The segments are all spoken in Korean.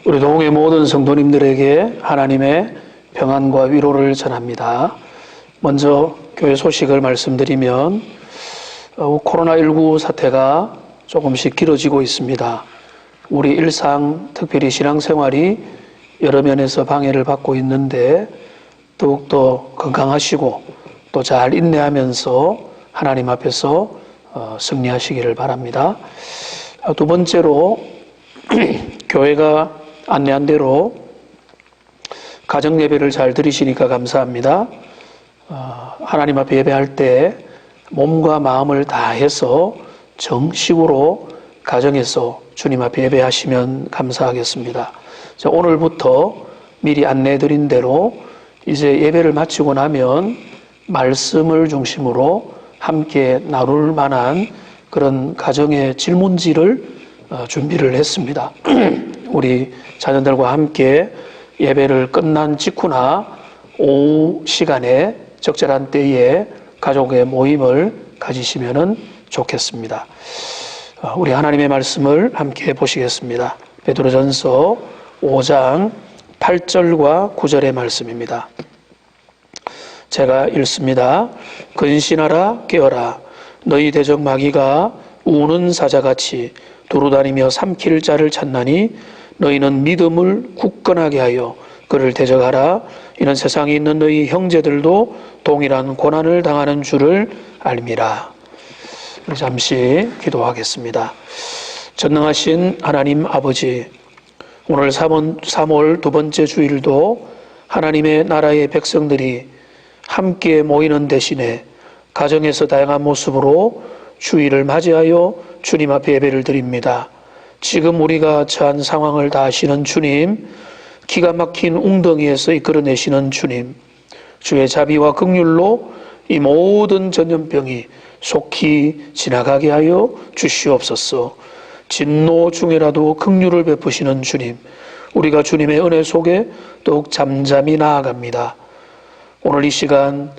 우리 동의 모든 성도님들에게 하나님의 평안과 위로를 전합니다. 먼저 교회 소식을 말씀드리면 코로나19 사태가 조금씩 길어지고 있습니다. 우리 일상, 특별히 신앙생활이 여러 면에서 방해를 받고 있는데 더욱더 건강하시고 또 잘 인내하면서 하나님 앞에서 승리하시기를 바랍니다. 두 번째로 교회가 안내한 대로 가정 예배를 잘 드리시니까 감사합니다. 하나님 앞에 예배할 때 몸과 마음을 다해서 정식으로 가정에서 주님 앞에 예배하시면 감사하겠습니다. 자, 오늘부터 미리 안내해드린 대로 이제 예배를 마치고 나면 말씀을 중심으로 함께 나눌 만한 그런 가정의 질문지를 준비를 했습니다. 우리 자녀들과 함께 예배를 끝난 직후나 오후 시간에 적절한 때에 가족의 모임을 가지시면 좋겠습니다. 우리 하나님의 말씀을 함께 보시겠습니다. 베드로전서 5장 8절과 9절의 말씀입니다. 제가 읽습니다. 근신하라 깨어라 너희 대적 마귀가 우는 사자같이 두루다니며 삼킬 자를 찾나니 너희는 믿음을 굳건하게 하여 그를 대적하라. 이는 세상에 있는 너희 형제들도 동일한 고난을 당하는 줄을 알미라. 잠시 기도하겠습니다. 전능하신 하나님 아버지, 오늘 3월 두 번째 주일도 하나님의 나라의 백성들이 함께 모이는 대신에 가정에서 다양한 모습으로 주일을 맞이하여 주님 앞에 예배를 드립니다. 지금 우리가 처한 상황을 다 아시는 주님, 기가 막힌 웅덩이에서 이끌어내시는 주님, 주의 자비와 긍휼로 이 모든 전염병이 속히 지나가게 하여 주시옵소서. 진노 중에라도 긍휼을 베푸시는 주님, 우리가 주님의 은혜 속에 더욱 잠잠히 나아갑니다. 오늘 이 시간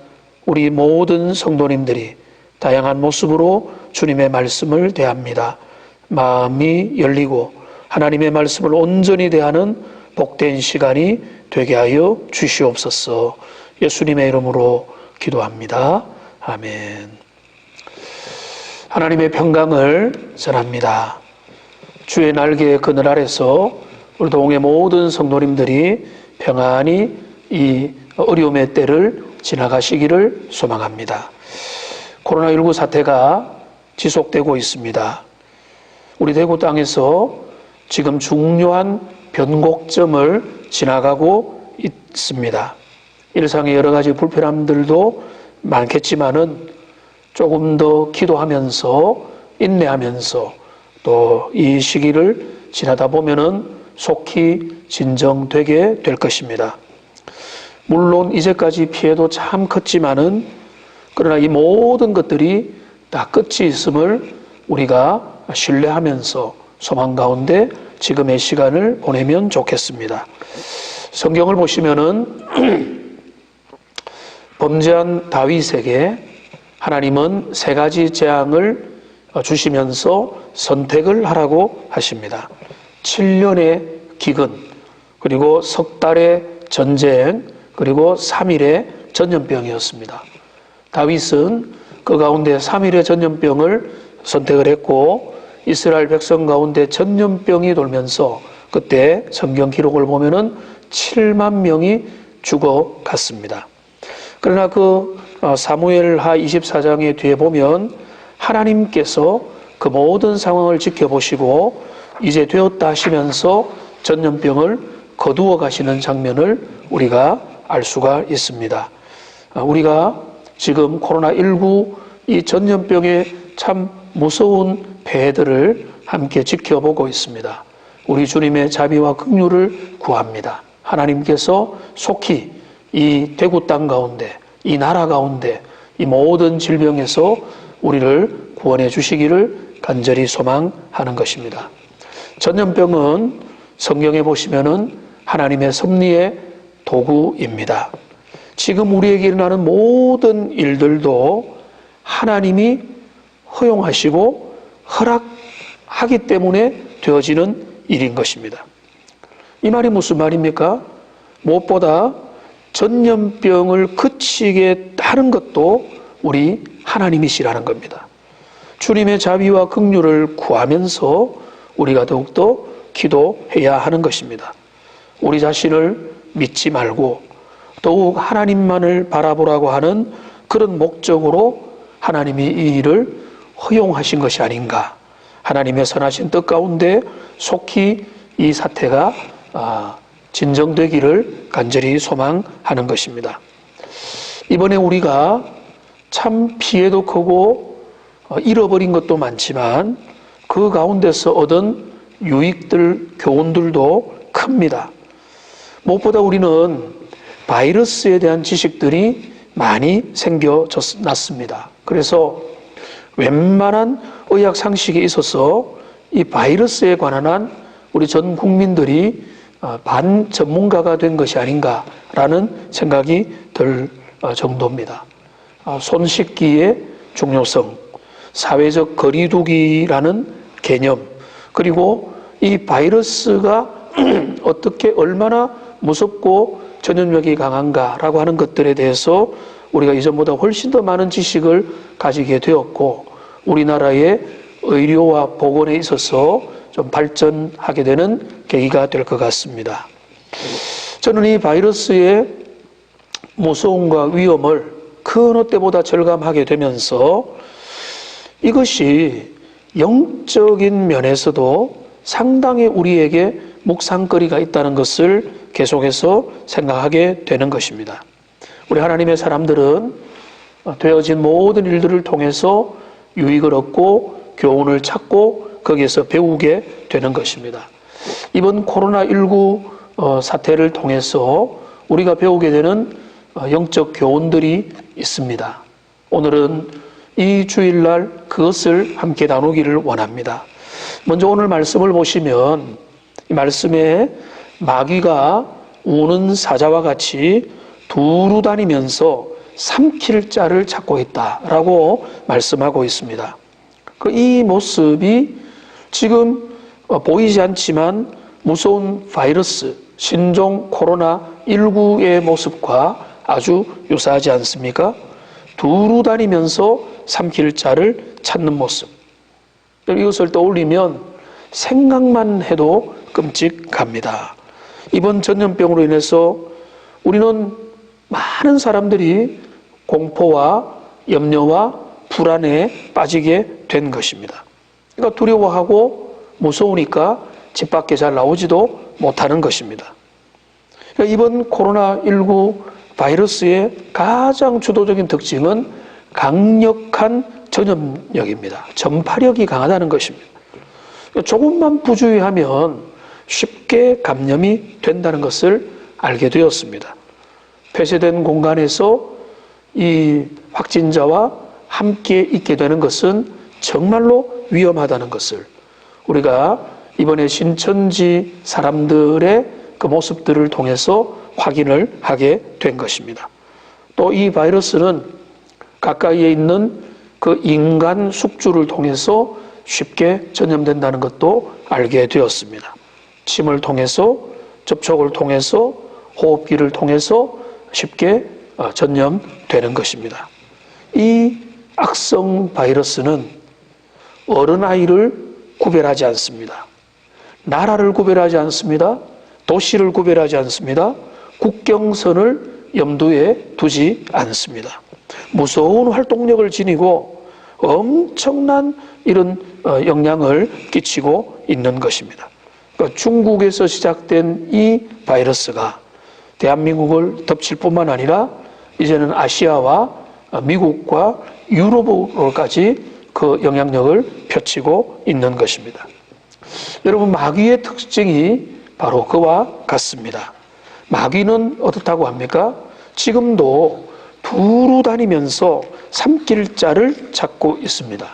우리 모든 성도님들이 다양한 모습으로 주님의 말씀을 대합니다. 마음이 열리고 하나님의 말씀을 온전히 대하는 복된 시간이 되게 하여 주시옵소서. 예수님의 이름으로 기도합니다. 아멘. 하나님의 평강을 전합니다. 주의 날개 그늘 아래서 우리 동의 모든 성도님들이 평안히 이 어려움의 때를 지나가시기를 소망합니다. 코로나19 사태가 지속되고 있습니다. 우리 대구 땅에서 지금 중요한 변곡점을 지나가고 있습니다. 일상의 여러 가지 불편함들도 많겠지만은 조금 더 기도하면서 인내하면서 또 이 시기를 지나다 보면은 속히 진정되게 될 것입니다. 물론 이제까지 피해도 참 컸지만은 그러나 이 모든 것들이 다 끝이 있음을 우리가 신뢰하면서 소망 가운데 지금의 시간을 보내면 좋겠습니다. 성경을 보시면은 범죄한 다윗에게 하나님은 세 가지 재앙을 주시면서 선택을 하라고 하십니다. 7년의 기근, 그리고 석 달의 전쟁, 그리고 3일의 전염병이었습니다. 다윗은 그 가운데 3일의 전염병을 선택을 했고 이스라엘 백성 가운데 전염병이 돌면서 그때 성경 기록을 보면은 7만 명이 죽어갔습니다. 그러나 그 사무엘하 24장의 뒤에 보면 하나님께서 그 모든 상황을 지켜보시고 이제 되었다 하시면서 전염병을 거두어 가시는 장면을 우리가 알 수가 있습니다. 우리가 지금 코로나19 이 전염병의 참 무서운 폐해들을 함께 지켜보고 있습니다. 우리 주님의 자비와 긍휼을 구합니다. 하나님께서 속히 이 대구 땅 가운데, 이 나라 가운데 이 모든 질병에서 우리를 구원해 주시기를 간절히 소망하는 것입니다. 전염병은 성경에 보시면은 하나님의 섭리의 도구입니다. 지금 우리에게 일어나는 모든 일들도 하나님이 허용하시고 허락하기 때문에 되어지는 일인 것입니다. 이 말이 무슨 말입니까? 무엇보다 전염병을 그치게 하는 것도 우리 하나님이시라는 겁니다. 주님의 자비와 긍휼을 구하면서 우리가 더욱더 기도해야 하는 것입니다. 우리 자신을 믿지 말고 더욱 하나님만을 바라보라고 하는 그런 목적으로 하나님이 이 일을 허용하신 것이 아닌가. 하나님의 선하신 뜻 가운데 속히 이 사태가 진정되기를 간절히 소망하는 것입니다. 이번에 우리가 참 피해도 크고 잃어버린 것도 많지만 그 가운데서 얻은 유익들, 교훈들도 큽니다. 무엇보다 우리는 바이러스에 대한 지식들이 많이 생겨났습니다. 그래서 웬만한 의학 상식에 있어서 이 바이러스에 관한 한 우리 전 국민들이 반 전문가가 된 것이 아닌가라는 생각이 들 정도입니다. 손 씻기의 중요성, 사회적 거리두기라는 개념, 그리고 이 바이러스가 어떻게 얼마나 무섭고 전염력이 강한가라고 하는 것들에 대해서 우리가 이전보다 훨씬 더 많은 지식을 가지게 되었고 우리나라의 의료와 보건에 있어서 좀 발전하게 되는 계기가 될 것 같습니다. 저는 이 바이러스의 무서움과 위험을 그 어느 때보다 절감하게 되면서 이것이 영적인 면에서도 상당히 우리에게 묵상거리가 있다는 것을 계속해서 생각하게 되는 것입니다. 우리 하나님의 사람들은 되어진 모든 일들을 통해서 유익을 얻고 교훈을 찾고 거기에서 배우게 되는 것입니다. 이번 코로나19 사태를 통해서 우리가 배우게 되는 영적 교훈들이 있습니다. 오늘은 이 주일날 그것을 함께 나누기를 원합니다. 먼저 오늘 말씀을 보시면 이 말씀에 마귀가 우는 사자와 같이 두루 다니면서 삼킬 자를 찾고 있다라고 말씀하고 있습니다. 이 모습이 지금 보이지 않지만 무서운 바이러스, 신종 코로나19의 모습과 아주 유사하지 않습니까? 두루 다니면서 삼킬 자를 찾는 모습. 이것을 떠올리면 생각만 해도 끔찍합니다. 이번 전염병으로 인해서 우리는 많은 사람들이 공포와 염려와 불안에 빠지게 된 것입니다. 그러니까 두려워하고 무서우니까 집 밖에 잘 나오지도 못하는 것입니다. 그러니까 이번 코로나19 바이러스의 가장 주도적인 특징은 강력한 전염력입니다. 전파력이 강하다는 것입니다. 그러니까 조금만 부주의하면 쉽게 감염이 된다는 것을 알게 되었습니다. 폐쇄된 공간에서 이 확진자와 함께 있게 되는 것은 정말로 위험하다는 것을 우리가 이번에 신천지 사람들의 그 모습들을 통해서 확인을 하게 된 것입니다. 또 이 바이러스는 가까이에 있는 그 인간 숙주를 통해서 쉽게 전염된다는 것도 알게 되었습니다. 침을 통해서, 접촉을 통해서, 호흡기를 통해서 쉽게 전염되는 것입니다. 이 악성 바이러스는 어른아이를 구별하지 않습니다. 나라를 구별하지 않습니다. 도시를 구별하지 않습니다. 국경선을 염두에 두지 않습니다. 무서운 활동력을 지니고 엄청난 이런 영향을 끼치고 있는 것입니다. 그러니까 중국에서 시작된 이 바이러스가 대한민국을 덮칠 뿐만 아니라 이제는 아시아와 미국과 유럽으로까지 그 영향력을 펼치고 있는 것입니다. 여러분, 마귀의 특징이 바로 그와 같습니다. 마귀는 어떻다고 합니까? 지금도 두루 다니면서 삼킬 자를 찾고 있습니다.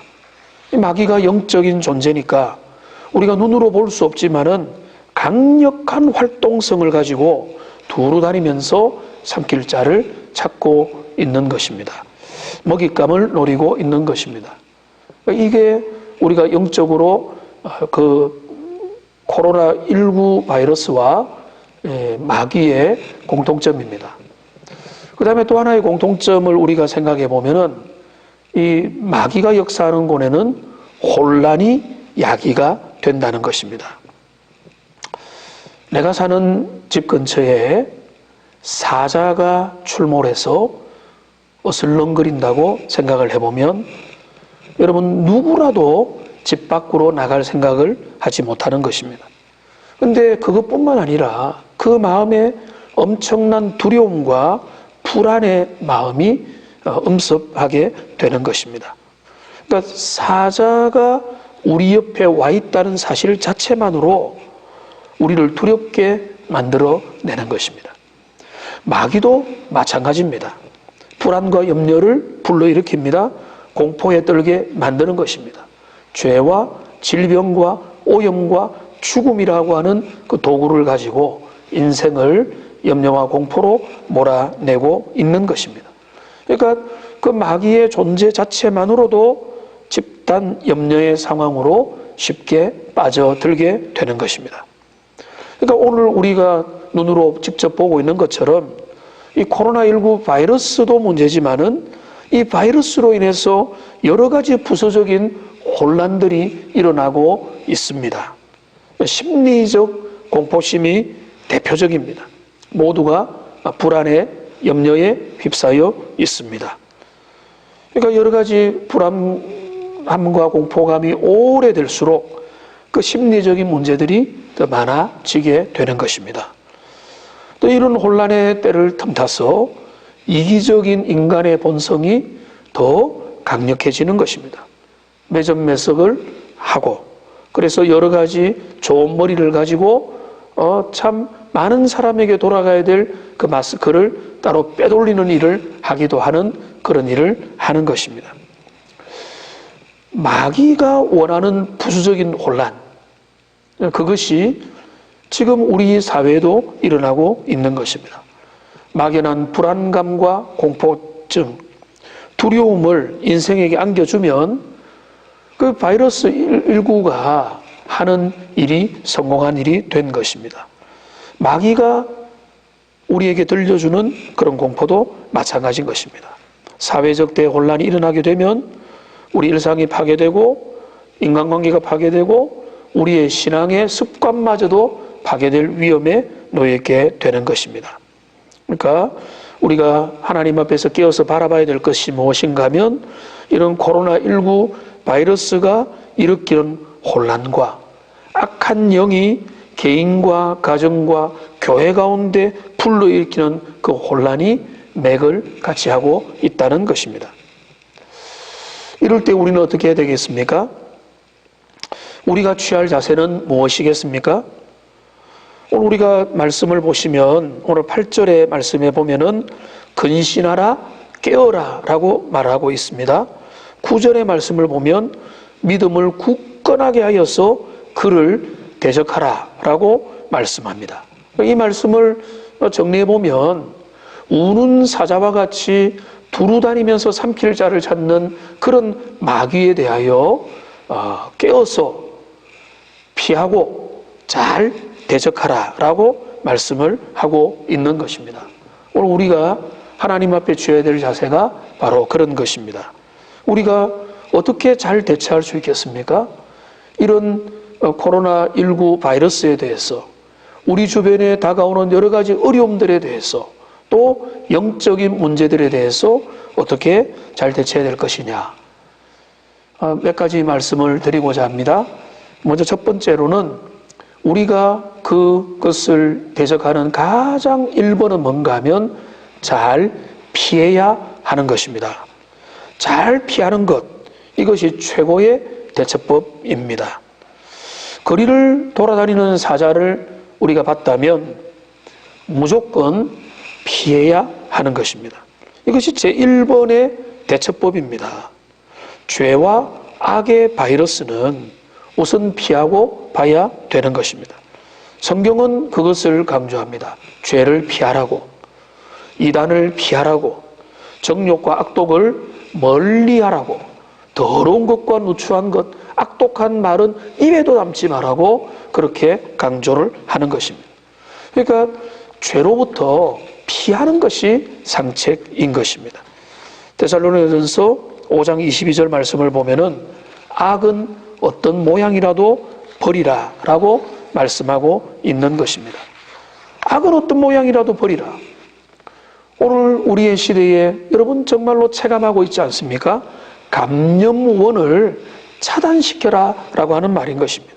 이 마귀가 영적인 존재니까 우리가 눈으로 볼 수 없지만은 강력한 활동성을 가지고 두루 다니면서 삼킬 자를 찾고 있는 것입니다. 먹잇감을 노리고 있는 것입니다. 이게 우리가 영적으로 그 코로나19 바이러스와 마귀의 공통점입니다. 그 다음에 또 하나의 공통점을 우리가 생각해 보면은 이 마귀가 역사하는 곳에는 혼란이 야기가 된다는 것입니다. 내가 사는 집 근처에 사자가 출몰해서 어슬렁거린다고 생각을 해보면 여러분 누구라도 집 밖으로 나갈 생각을 하지 못하는 것입니다. 그런데 그것뿐만 아니라 그 마음에 엄청난 두려움과 불안의 마음이 엄습하게 되는 것입니다. 그러니까 사자가 우리 옆에 와 있다는 사실 자체만으로 우리를 두렵게 만들어내는 것입니다. 마귀도 마찬가지입니다. 불안과 염려를 불러일으킵니다. 공포에 떨게 만드는 것입니다. 죄와 질병과 오염과 죽음이라고 하는 그 도구를 가지고 인생을 염려와 공포로 몰아내고 있는 것입니다. 그러니까 그 마귀의 존재 자체만으로도 집단 염려의 상황으로 쉽게 빠져들게 되는 것입니다. 그러니까 오늘 우리가 눈으로 직접 보고 있는 것처럼 이 코로나19 바이러스도 문제지만은 이 바이러스로 인해서 여러 가지 부수적인 혼란들이 일어나고 있습니다. 심리적 공포심이 대표적입니다. 모두가 불안에 염려에 휩싸여 있습니다. 그러니까 여러 가지 불안함과 공포감이 오래될수록 그 심리적인 문제들이 더 많아지게 되는 것입니다. 또 이런 혼란의 때를 틈타서 이기적인 인간의 본성이 더 강력해지는 것입니다. 매점매석을 하고 그래서 여러 가지 좋은 머리를 가지고 참 많은 사람에게 돌아가야 될 그 마스크를 따로 빼돌리는 일을 하기도 하는 그런 일을 하는 것입니다. 마귀가 원하는 부수적인 혼란, 그것이 지금 우리 사회에도 일어나고 있는 것입니다. 막연한 불안감과 공포증, 두려움을 인생에게 안겨주면 그 바이러스 19가 하는 일이 성공한 일이 된 것입니다. 마귀가 우리에게 들려주는 그런 공포도 마찬가지인 것입니다. 사회적 대혼란이 일어나게 되면 우리 일상이 파괴되고 인간관계가 파괴되고 우리의 신앙의 습관마저도 파괴될 위험에 놓이게 되는 것입니다. 그러니까 우리가 하나님 앞에서 깨어서 바라봐야 될 것이 무엇인가 하면 이런 코로나19 바이러스가 일으키는 혼란과 악한 영이 개인과 가정과 교회 가운데 불러일으키는 그 혼란이 맥을 같이 하고 있다는 것입니다. 이럴 때 우리는 어떻게 해야 되겠습니까? 우리가 취할 자세는 무엇이겠습니까? 오늘 우리가 말씀을 보시면 오늘 8절의 말씀에 보면은 근신하라 깨어라 라고 말하고 있습니다. 9절의 말씀을 보면 믿음을 굳건하게 하여서 그를 대적하라 라고 말씀합니다. 이 말씀을 정리해 보면 우는 사자와 같이 두루다니면서 삼킬 자를 찾는 그런 마귀에 대하여 깨어서 피하고 잘 대적하라 라고 말씀을 하고 있는 것입니다. 오늘 우리가 하나님 앞에 취해야 될 자세가 바로 그런 것입니다. 우리가 어떻게 잘 대처할 수 있겠습니까? 이런 코로나19 바이러스에 대해서 우리 주변에 다가오는 여러 가지 어려움들에 대해서 또 영적인 문제들에 대해서 어떻게 잘 대처해야 될 것이냐, 몇 가지 말씀을 드리고자 합니다. 먼저 첫 번째로는 우리가 그것을 대적하는 가장 1번은 뭔가 하면 잘 피해야 하는 것입니다. 잘 피하는 것, 이것이 최고의 대처법입니다. 거리를 돌아다니는 사자를 우리가 봤다면 무조건 피해야 하는 것입니다. 이것이 제1번의 대처법입니다. 죄와 악의 바이러스는 우선 피하고 봐야 되는 것입니다. 성경은 그것을 강조합니다. 죄를 피하라고, 이단을 피하라고, 정욕과 악독을 멀리하라고, 더러운 것과 누추한 것, 악독한 말은 입에도 담지 말라고 그렇게 강조를 하는 것입니다. 그러니까 죄로부터 피하는 것이 상책인 것입니다. 데살로니가전서 5장 22절 말씀을 보면은 악은 어떤 모양이라도 버리라 라고 말씀하고 있는 것입니다. 악은 어떤 모양이라도 버리라. 오늘 우리의 시대에 여러분 정말로 체감하고 있지 않습니까? 감염원을 차단시켜라 라고 하는 말인 것입니다.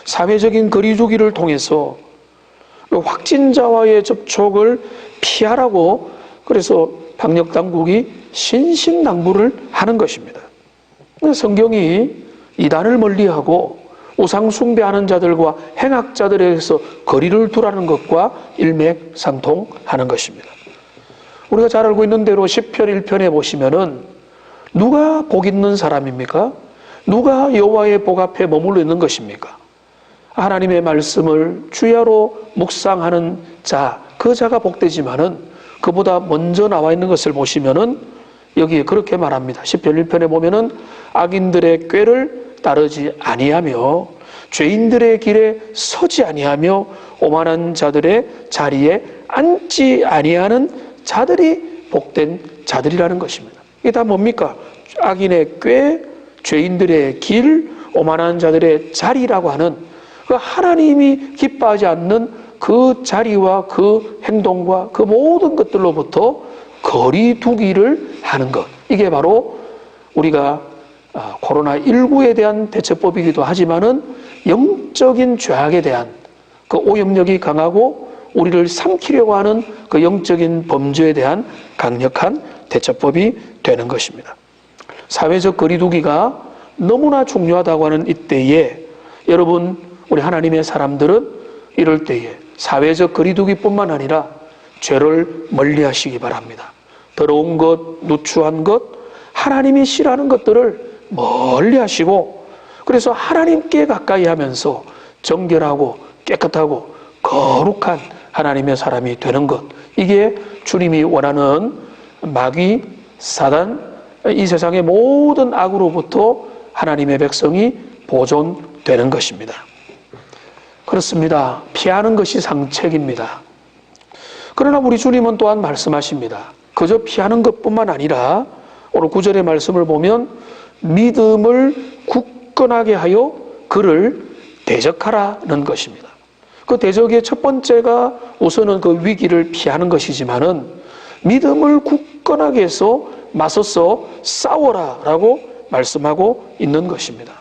사회적인 거리두기를 통해서 확진자와의 접촉을 피하라고 그래서 방역당국이 신신당부를 하는 것입니다. 성경이 이단을 멀리하고 우상숭배하는 자들과 행악자들에게서 거리를 두라는 것과 일맥상통하는 것입니다. 우리가 잘 알고 있는 대로 시편 1편에 보시면은 누가 복 있는 사람입니까? 누가 여호와의 복 앞에 머물러 있는 것입니까? 하나님의 말씀을 주야로 묵상하는 자, 그 자가 복되지만은 그보다 먼저 나와 있는 것을 보시면은 여기에 그렇게 말합니다. 시편 1편에 보면은 악인들의 꾀를 따르지 아니하며 죄인들의 길에 서지 아니하며 오만한 자들의 자리에 앉지 아니하는 자들이 복된 자들이라는 것입니다. 이게 다 뭡니까? 악인의 꾀, 죄인들의 길, 오만한 자들의 자리라고 하는 그 하나님이 기뻐하지 않는 그 자리와 그 행동과 그 모든 것들로부터 거리 두기를 하는 것. 이게 바로 우리가 코로나19에 대한 대처법이기도 하지만은 영적인 죄악에 대한 그 오염력이 강하고 우리를 삼키려고 하는 그 영적인 범죄에 대한 강력한 대처법이 되는 것입니다. 사회적 거리두기가 너무나 중요하다고 하는 이때에 여러분, 우리 하나님의 사람들은 이럴 때에 사회적 거리두기뿐만 아니라 죄를 멀리하시기 바랍니다. 더러운 것, 누추한 것, 하나님이 싫어하는 것들을 멀리하시고 그래서 하나님께 가까이 하면서 정결하고 깨끗하고 거룩한 하나님의 사람이 되는 것, 이게 주님이 원하는 마귀, 사단, 이 세상의 모든 악으로부터 하나님의 백성이 보존되는 것입니다. 그렇습니다. 피하는 것이 상책입니다. 그러나 우리 주님은 또한 말씀하십니다. 그저 피하는 것뿐만 아니라 오늘 9절의 말씀을 보면 믿음을 굳건하게 하여 그를 대적하라는 것입니다. 그 대적의 첫 번째가 우선은 그 위기를 피하는 것이지만은 믿음을 굳건하게 해서 맞서서 싸워라라고 말씀하고 있는 것입니다.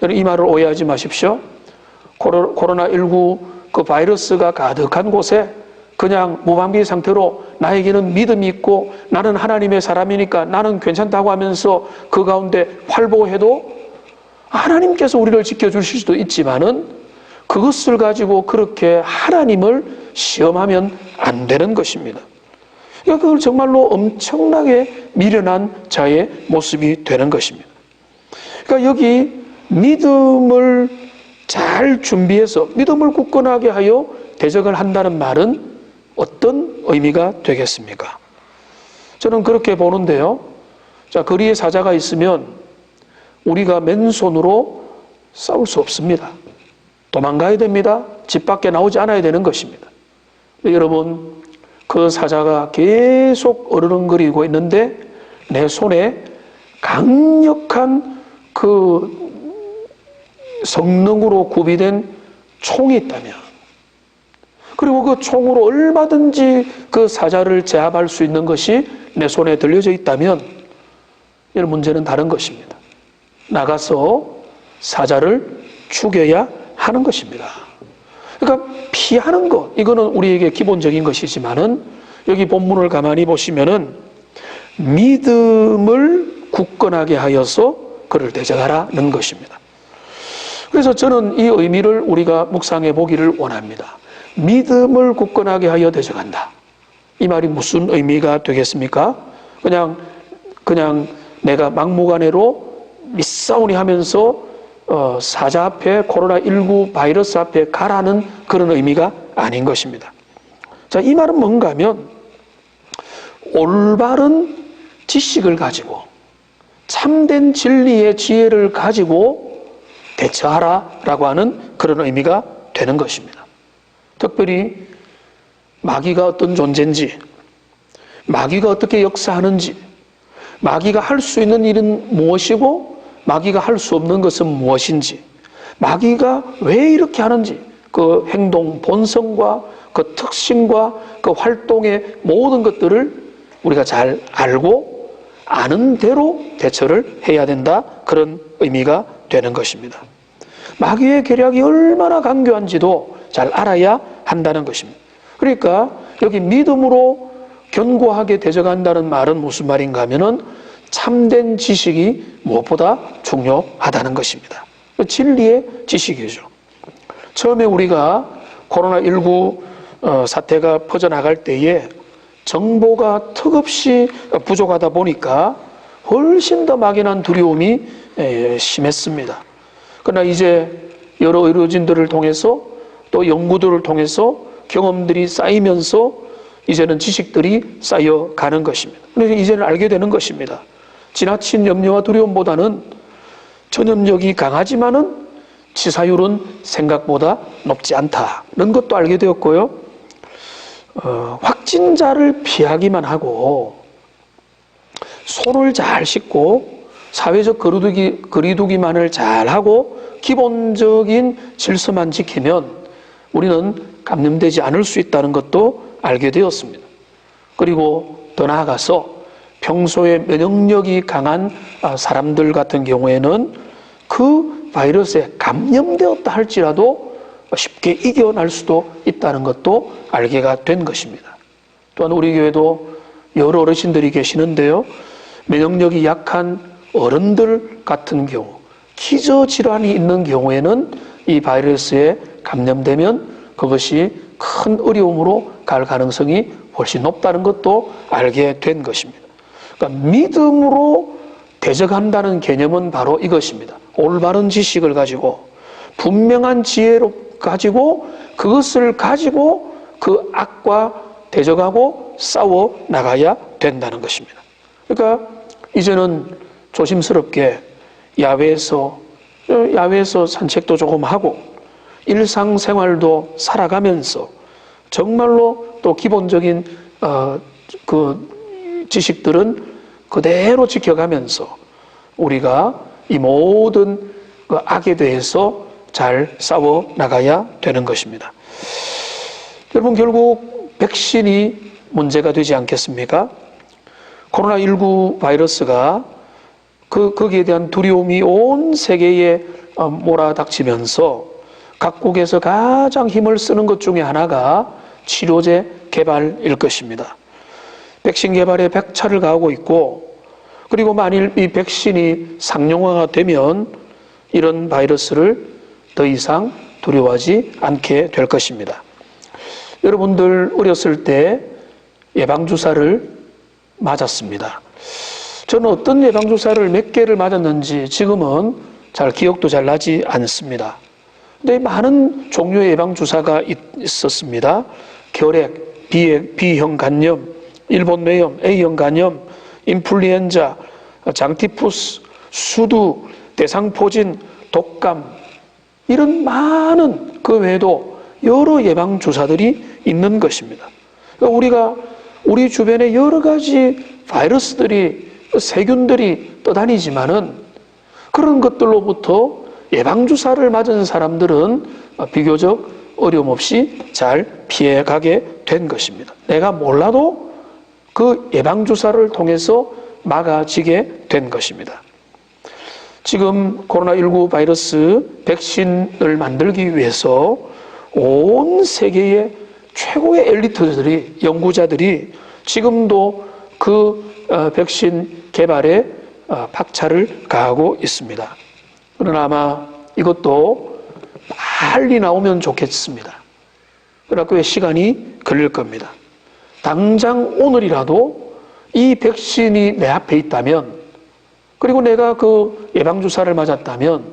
여러분, 이 말을 오해하지 마십시오. 코로나19 그 바이러스가 가득한 곳에 그냥 무방비 상태로 나에게는 믿음이 있고 나는 하나님의 사람이니까 나는 괜찮다고 하면서 그 가운데 활보해도 하나님께서 우리를 지켜주실 수도 있지만은 그것을 가지고 그렇게 하나님을 시험하면 안 되는 것입니다. 그러니까 그걸 정말로 엄청나게 미련한 자의 모습이 되는 것입니다. 그러니까 여기 믿음을 잘 준비해서 믿음을 굳건하게 하여 대적을 한다는 말은 어떤 의미가 되겠습니까? 저는 그렇게 보는데요. 자, 거리에 사자가 있으면 우리가 맨손으로 싸울 수 없습니다. 도망가야 됩니다. 집 밖에 나오지 않아야 되는 것입니다. 여러분, 그 사자가 계속 어르렁거리고 있는데 내 손에 강력한 그 성능으로 구비된 총이 있다면, 그리고 그 총으로 얼마든지 그 사자를 제압할 수 있는 것이 내 손에 들려져 있다면, 이 문제는 다른 것입니다. 나가서 사자를 죽여야 하는 것입니다. 그러니까 피하는 것, 이거는 우리에게 기본적인 것이지만은 여기 본문을 가만히 보시면은 믿음을 굳건하게 하여서 그를 대적하라는 것입니다. 그래서 저는 이 의미를 우리가 묵상해 보기를 원합니다. 믿음을 굳건하게 하여 대적한다. 이 말이 무슨 의미가 되겠습니까? 그냥 내가 막무가내로 믿사오니 하면서 사자 앞에 코로나19 바이러스 앞에 가라는 그런 의미가 아닌 것입니다. 자, 이 말은 뭔가 하면 올바른 지식을 가지고 참된 진리의 지혜를 가지고 대처하라라고 하는 그런 의미가 되는 것입니다. 특별히 마귀가 어떤 존재인지, 마귀가 어떻게 역사하는지, 마귀가 할 수 있는 일은 무엇이고 마귀가 할 수 없는 것은 무엇인지, 마귀가 왜 이렇게 하는지, 그 행동 본성과 그 특징과 그 활동의 모든 것들을 우리가 잘 알고 아는 대로 대처를 해야 된다, 그런 의미가 되는 것입니다. 마귀의 계략이 얼마나 강교한지도 잘 알아야 한다는 것입니다. 그러니까 여기 믿음으로 견고하게 대적한다는 말은 무슨 말인가 하면은 참된 지식이 무엇보다 중요하다는 것입니다. 진리의 지식이죠. 처음에 우리가 코로나19 사태가 퍼져나갈 때에 정보가 턱없이 부족하다 보니까 훨씬 더 막연한 두려움이 심했습니다. 그러나 이제 여러 의료진들을 통해서 또 연구들을 통해서 경험들이 쌓이면서 이제는 지식들이 쌓여가는 것입니다. 그래서 이제는 알게 되는 것입니다. 지나친 염려와 두려움보다는 전염력이 강하지만은 치사율은 생각보다 높지 않다는 것도 알게 되었고요. 확진자를 피하기만 하고 손을 잘 씻고 사회적 거리두기만을 잘 하고 기본적인 질서만 지키면 우리는 감염되지 않을 수 있다는 것도 알게 되었습니다. 그리고 더 나아가서 평소에 면역력이 강한 사람들 같은 경우에는 그 바이러스에 감염되었다 할지라도 쉽게 이겨낼 수도 있다는 것도 알게가 된 것입니다. 또한 우리 교회도 여러 어르신들이 계시는데요, 면역력이 약한 어른들 같은 경우, 기저질환이 있는 경우에는 이 바이러스에 감염되면 그것이 큰 어려움으로 갈 가능성이 훨씬 높다는 것도 알게 된 것입니다. 그러니까 믿음으로 대적한다는 개념은 바로 이것입니다. 올바른 지식을 가지고 분명한 지혜로 가지고 그것을 가지고 그 악과 대적하고 싸워 나가야 된다는 것입니다. 그러니까 이제는 조심스럽게 야외에서 산책도 조금 하고 일상생활도 살아가면서 정말로 또 기본적인 그 지식들은 그대로 지켜가면서 우리가 이 모든 그 악에 대해서 잘 싸워 나가야 되는 것입니다. 여러분, 결국 백신이 문제가 되지 않겠습니까? 코로나19 바이러스가 거기에 대한 두려움이 온 세계에 몰아닥치면서 각국에서 가장 힘을 쓰는 것 중에 하나가 치료제 개발일 것입니다. 백신 개발에 백차를 가하고 있고, 그리고 만일 이 백신이 상용화가 되면 이런 바이러스를 더 이상 두려워하지 않게 될 것입니다. 여러분들 어렸을 때 예방주사를 맞았습니다. 저는 어떤 예방주사를 몇 개를 맞았는지 지금은 기억도 잘 나지 않습니다. 근데 많은 종류의 예방주사가 있었습니다. 결핵, B형 간염, 일본 뇌염, A형 간염, 인플루엔자, 장티푸스, 수두, 대상포진, 독감, 이런 많은 그 외에도 여러 예방주사들이 있는 것입니다. 그러니까 우리가 우리 주변에 여러 가지 바이러스들이, 세균들이 떠다니지만은 그런 것들로부터 예방주사를 맞은 사람들은 비교적 어려움 없이 잘 피해가게 된 것입니다. 내가 몰라도 그 예방주사를 통해서 막아지게 된 것입니다. 지금 코로나19 바이러스 백신을 만들기 위해서 온 세계의 최고의 엘리트들이, 연구자들이 지금도 그 백신 개발에 박차를 가하고 있습니다. 그러나 아마 이것도 빨리 나오면 좋겠습니다. 그러나 꽤 시간이 걸릴 겁니다. 당장 오늘이라도 이 백신이 내 앞에 있다면, 그리고 내가 그 예방주사를 맞았다면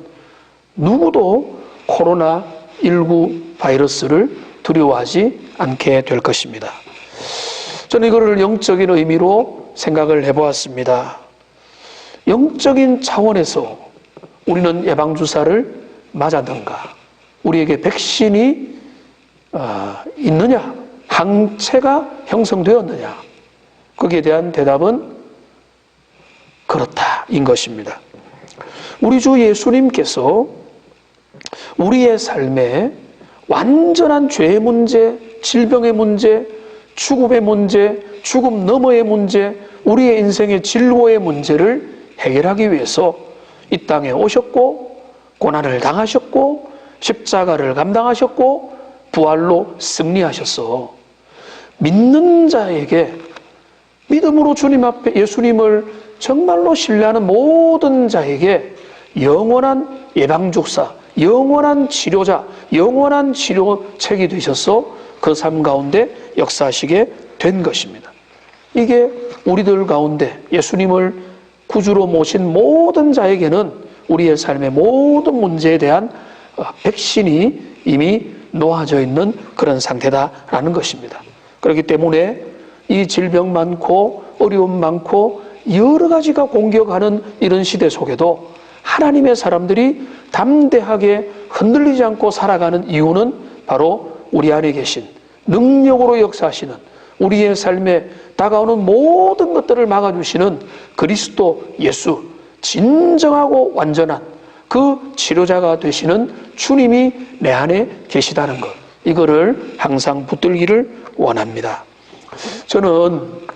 누구도 코로나19 바이러스를 두려워하지 않게 될 것입니다. 저는 이거를 영적인 의미로 생각을 해보았습니다. 영적인 차원에서 우리는 예방주사를 맞았는가? 우리에게 백신이 있느냐? 항체가 형성되었느냐? 거기에 대한 대답은 그렇다인 것입니다. 우리 주 예수님께서 우리의 삶에 완전한 죄의 문제, 질병의 문제, 죽음의 문제, 죽음 너머의 문제, 우리의 인생의 진로의 문제를 해결하기 위해서 이 땅에 오셨고 고난을 당하셨고 십자가를 감당하셨고 부활로 승리하셨어. 믿는 자에게 믿음으로 주님 앞에 예수님을 정말로 신뢰하는 모든 자에게 영원한 예방주사, 영원한 치료자, 영원한 치료책이 되셔서 그 삶 가운데 역사하시게 된 것입니다. 이게 우리들 가운데 예수님을 구주로 모신 모든 자에게는 우리의 삶의 모든 문제에 대한 백신이 이미 놓아져 있는 그런 상태다라는 것입니다. 그렇기 때문에 이 질병 많고 어려움 많고 여러 가지가 공격하는 이런 시대 속에도 하나님의 사람들이 담대하게 흔들리지 않고 살아가는 이유는 바로 우리 안에 계신 능력으로 역사하시는 우리의 삶에 다가오는 모든 것들을 막아주시는 그리스도 예수, 진정하고 완전한 그 치료자가 되시는 주님이 내 안에 계시다는 것, 이거를 항상 붙들기를 원합니다. 저는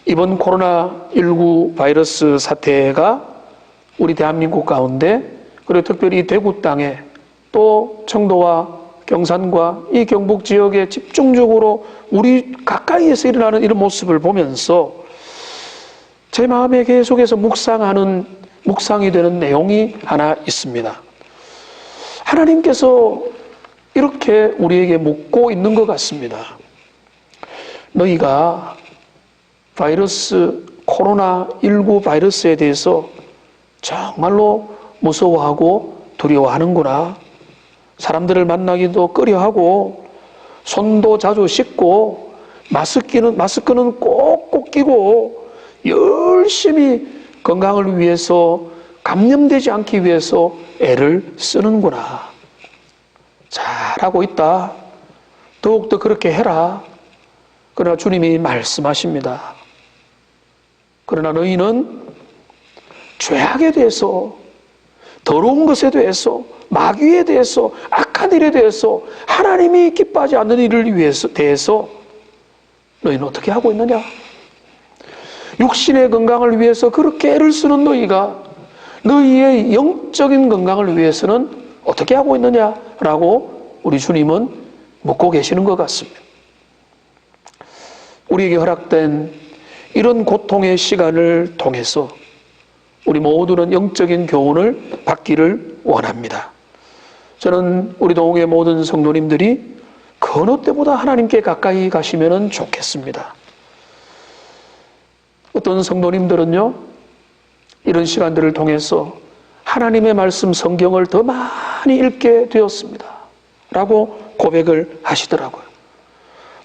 이번 코로나19 바이러스 사태가 우리 대한민국 가운데, 그리고 특별히 대구 땅에 또 청도와 경산과 이 경북 지역에 집중적으로 우리 가까이에서 일어나는 이런 모습을 보면서 제 마음에 계속해서 묵상이 되는 내용이 하나 있습니다. 하나님께서 이렇게 우리에게 묻고 있는 것 같습니다. 너희가 코로나19 바이러스에 대해서 정말로 무서워하고 두려워하는구나. 사람들을 만나기도 꺼려하고 손도 자주 씻고 마스크는 꼭꼭 끼고 열심히 건강을 위해서 감염되지 않기 위해서 애를 쓰는구나. 잘하고 있다. 더욱더 그렇게 해라. 그러나 주님이 말씀하십니다. 그러나 너희는 죄악에 대해서, 더러운 것에 대해서, 마귀에 대해서, 악한 일에 대해서, 하나님이 기뻐하지 않는 일을 대해서 너희는 어떻게 하고 있느냐? 육신의 건강을 위해서 그렇게 애를 쓰는 너희가 너희의 영적인 건강을 위해서는 어떻게 하고 있느냐라고 우리 주님은 묻고 계시는 것 같습니다. 우리에게 허락된 이런 고통의 시간을 통해서 우리 모두는 영적인 교훈을 받기를 원합니다. 저는 우리 동호회 모든 성도님들이 그 어느 때보다 하나님께 가까이 가시면 좋겠습니다. 어떤 성도님들은요, 이런 시간들을 통해서 하나님의 말씀 성경을 더 많이 읽게 되었습니다 라고 고백을 하시더라고요.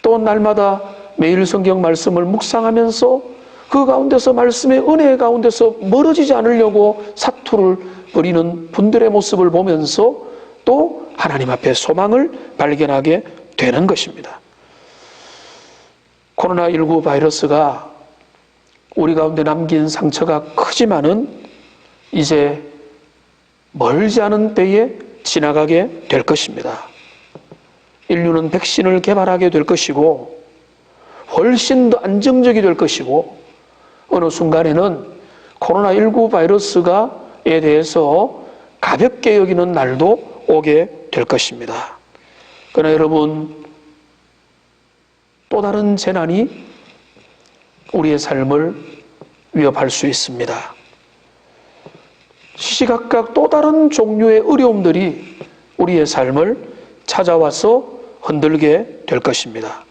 또 날마다 매일 성경 말씀을 묵상하면서 그 가운데서 말씀의 은혜 가운데서 멀어지지 않으려고 사투를 벌이는 분들의 모습을 보면서 또 하나님 앞에 소망을 발견하게 되는 것입니다. 코로나19 바이러스가 우리 가운데 남긴 상처가 크지만은 이제 멀지 않은 때에 지나가게 될 것입니다. 인류는 백신을 개발하게 될 것이고 훨씬 더 안정적이 될 것이고 어느 순간에는 코로나19 바이러스에 대해서 가볍게 여기는 날도 오게 될 것입니다. 그러나 여러분, 또 다른 재난이 우리의 삶을 위협할 수 있습니다. 시시각각 또 다른 종류의 어려움들이 우리의 삶을 찾아와서 흔들게 될 것입니다.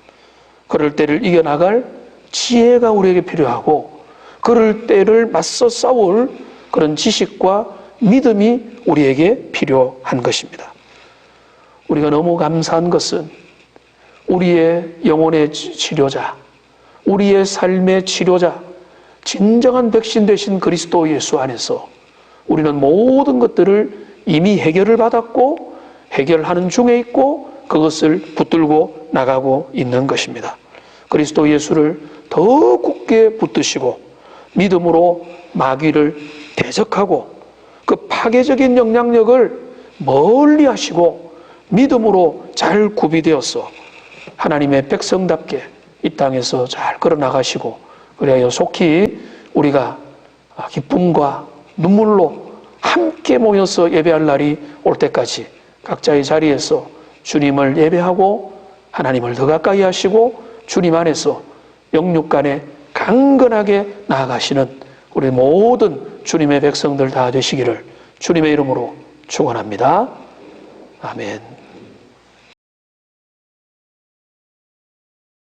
그럴 때를 이겨나갈 지혜가 우리에게 필요하고 그럴 때를 맞서 싸울 그런 지식과 믿음이 우리에게 필요한 것입니다. 우리가 너무 감사한 것은 우리의 영혼의 치료자, 우리의 삶의 치료자, 진정한 백신 되신 그리스도 예수 안에서 우리는 모든 것들을 이미 해결을 받았고 해결하는 중에 있고 그것을 붙들고 나가고 있는 것입니다. 그리스도 예수를 더 굳게 붙드시고 믿음으로 마귀를 대적하고 그 파괴적인 영향력을 멀리 하시고 믿음으로 잘 구비되어서 하나님의 백성답게 이 땅에서 잘 걸어나가시고 그래야 속히 우리가 기쁨과 눈물로 함께 모여서 예배할 날이 올 때까지 각자의 자리에서 주님을 예배하고 하나님을 더 가까이 하시고 주님 안에서 영육 간에 강건하게 나아가시는 우리 모든 주님의 백성들 다 되시기를 주님의 이름으로 축원합니다. 아멘.